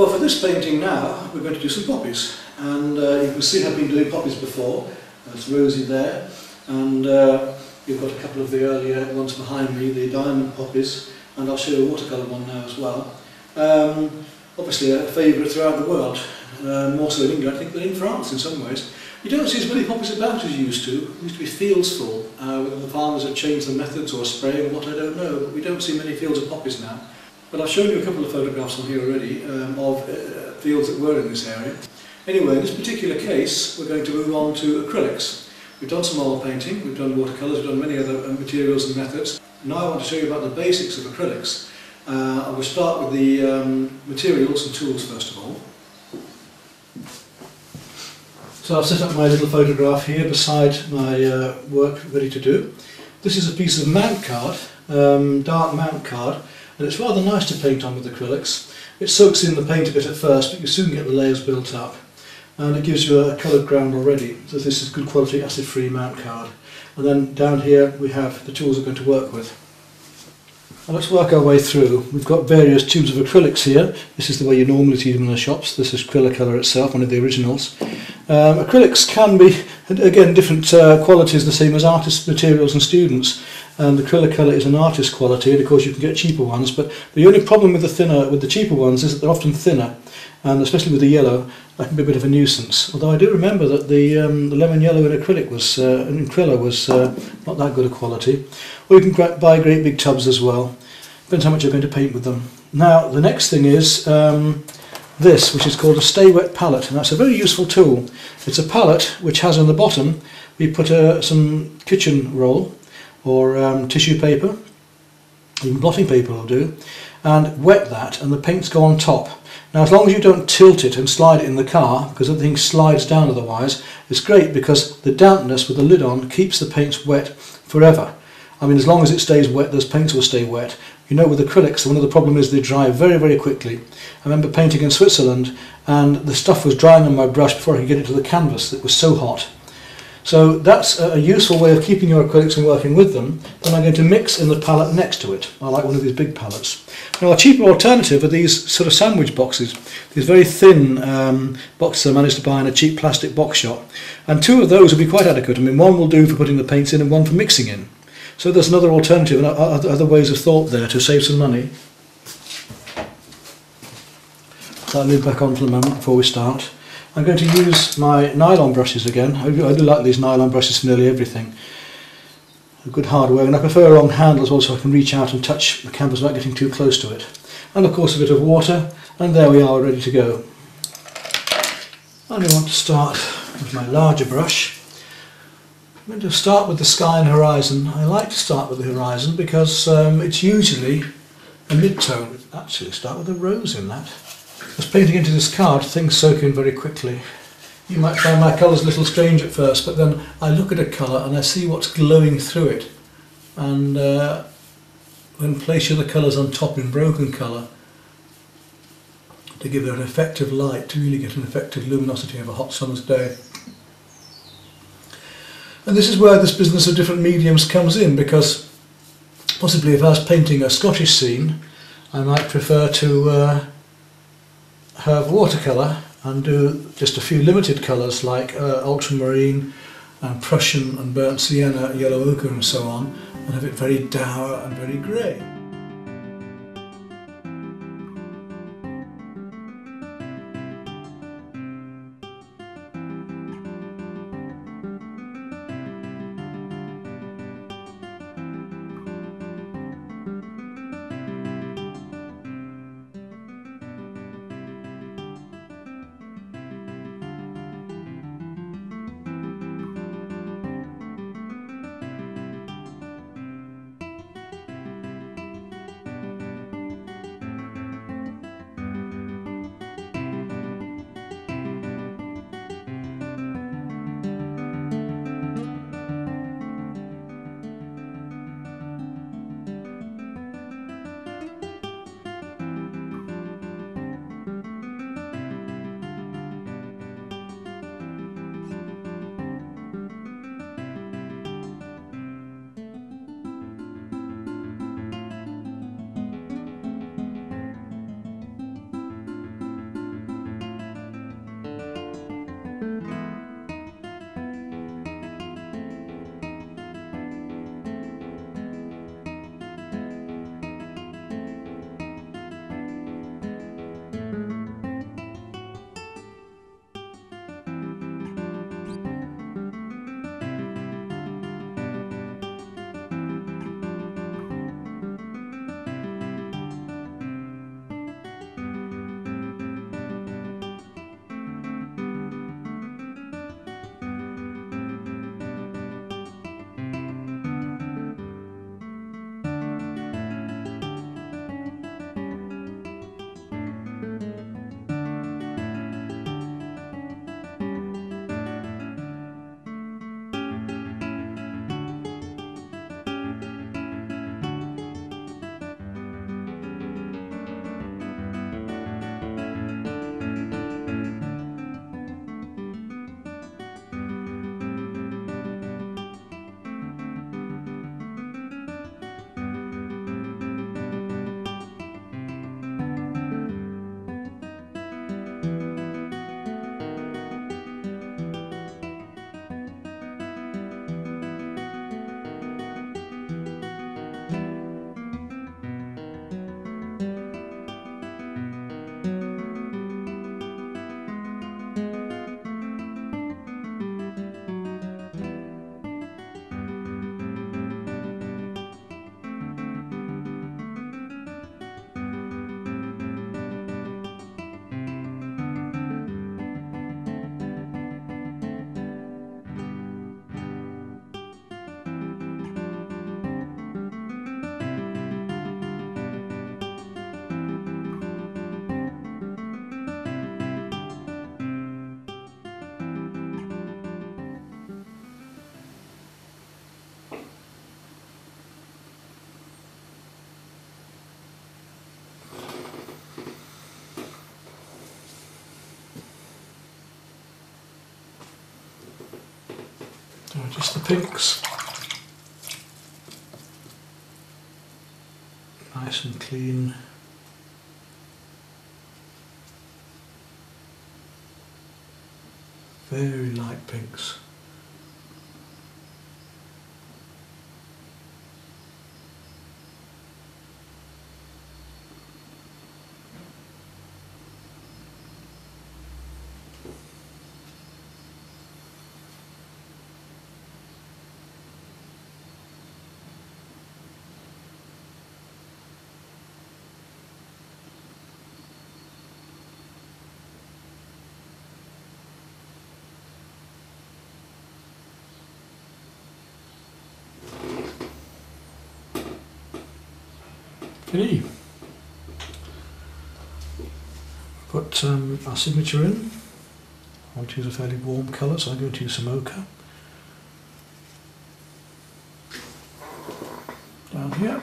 Well, for this painting now, we're going to do some poppies, and you can see I've been doing poppies before. There's Rosie there, and you've got a couple of the earlier ones behind me, the diamond poppies, and I'll show you a watercolour one now as well. Obviously a favourite throughout the world, more so in England, I think, than in France in some ways. You don't see as many poppies about as you used to. There used to be fields full, whether the farmers have changed the methods or spraying or what, I don't know, but we don't see many fields of poppies now. But I've shown you a couple of photographs on here already of fields that were in this area. Anyway, in this particular case, we're going to move on to acrylics. We've done some oil painting, we've done watercolours, we've done many other materials and methods. Now I want to show you about the basics of acrylics. I will start with the materials and tools first of all. So I've set up my little photograph here beside my work ready to do. This is a piece of mount card, dark mount card, and it's rather nice to paint on with acrylics. It soaks in the paint a bit at first, but you soon get the layers built up, and it gives you a coloured ground already. So this is good quality acid-free mount card. And then down here we have the tools we're going to work with. Now let's work our way through. We've got various tubes of acrylics here. This is the way you normally see them in the shops. This is Acrylicolor itself, one of the originals. Acrylics can be, again, different qualities, the same as artist materials and students. And Acrylicolor is an artist quality, and of course you can get cheaper ones, but the only problem with the cheaper ones is that they're often thinner, and especially with the yellow, that can be a bit of a nuisance. Although I do remember that the lemon yellow in acrylic was, in acrylic was not that good a quality. Or you can buy great big tubs as well. Depends how much you're going to paint with them. Now the next thing is this, which is called a stay wet palette, and that's a very useful tool. It's a palette which has on the bottom, we put some kitchen roll or tissue paper, even blotting paper will do, and wet that, and the paints go on top. Now as long as you don't tilt it and slide it in the car, because the thing slides down otherwise, it's great because the dampness with the lid on keeps the paints wet forever. I mean, as long as it stays wet, those paints will stay wet. You know, with acrylics, one of the problems is they dry very, very quickly. I remember painting in Switzerland, and the stuff was drying on my brush before I could get it to the canvas. It was so hot. So that's a useful way of keeping your acrylics and working with them. Then I'm going to mix in the palette next to it. I like one of these big palettes. Now a cheaper alternative are these sort of sandwich boxes. These very thin boxes I managed to buy in a cheap plastic box shop. And two of those will be quite adequate. I mean, one will do for putting the paints in and one for mixing in. So there's another alternative and other ways of thought there to save some money. So I'll move back on for a moment before we start. I'm going to use my nylon brushes again. I do like these nylon brushes for nearly everything. A good hardware, and I prefer a long handle as well, so I can reach out and touch the canvas without getting too close to it. And of course a bit of water, and there we are, ready to go. And I want to start with my larger brush. I'm going to start with the sky and horizon. I like to start with the horizon because it's usually a mid-tone. Actually, start with a rose in that. As painting into this card, things soak in very quickly. You might find my colours a little strange at first, but then I look at a colour and I see what's glowing through it. And then place the colours on top in broken colour to give it an effective light, to really get an effective luminosity of a hot summer's day. And this is where this business of different mediums comes in, because possibly if I was painting a Scottish scene, I might prefer to have watercolour and do just a few limited colours like ultramarine and Prussian and burnt sienna, yellow ochre and so on, and have it very dour and very grey. just the pinks. Nice and clean. Very light pinks. Okay. Put our signature in. I want to use a fairly warm colour, so I'm going to use some ochre. Down here.